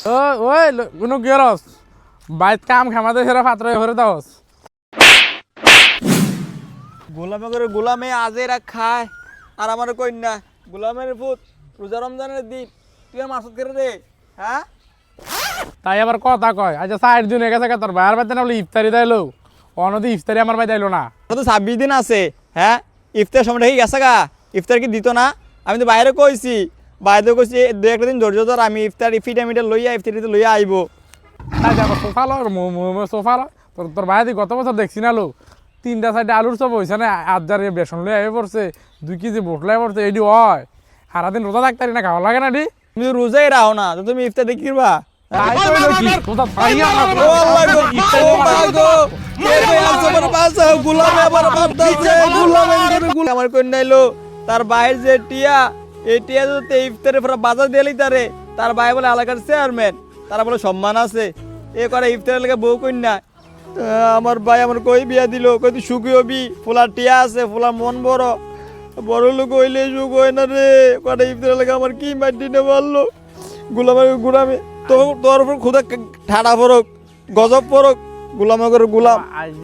ওই কোনো গেরস বাইত কাম খামাতে সেরা পাত্র ভরে দাওস গোলামে করে গোলামে আজেরা খায় আর আমার কন্যা গোলামের পুত রোজা রমজানের দিন তুই আর মাসুদ করে রে হ্যাঁ তাই আবার কথা কয় আচ্ছা 60 দিন হয়ে গেছে তোর বাইরে বাইতে না বলে ইফতারি দাইলো অনদি ইফতারি আমার বাই দাইলো না তো 26 দিন আছে হ্যাঁ ইফতার সময়টা কি গেছে গা ইফতার কি দিত না আমি তো বাইরে কইছি বাইরে কইছি 2-1 দিন ধৈর্য ধর আমি ইফতারি ফিটা মিটা লইয়া ইফতারিতে লইয়া আইবো তাই যাবো সোফা লো সোফা লো তোর বাইরে গত বছর দেখছি না লো 3টা সাইডে আলুর চপ হয়েছে না 8 বেসন লই আইবে পড়ছে 2 কেজি বোট লাই পড়ছে এডি হয় সারাদিন রোজা থাকতারি না খাওয়া লাগে না ডি তুমি রোজাই রাও না তো তুমি ইফতার দেখি কিরবা আমার কন্যাইলো তার বাইর যে টিয়া এই টিয়া যদি ইফতারে বাজার দিলি তার ভাই বলে এলাকার চেয়ারম্যান তারা বলে সম্মান আছে এ করে ইফতারের লেগে বউ কন্যা আমার ভাই আমার কই বিয়া দিল কই তুই সুখী হবি ফুলার টিয়া আছে ফুলার মন বড় বড় লোক হইলে সুখ হয় না রে কটা ইফতারের লেগে আমার কি মাটি নে বললো গুলামে তোর উপর খুদা ঠাড়া পড়ক গজব পড়ক গোলাম করে গোলাম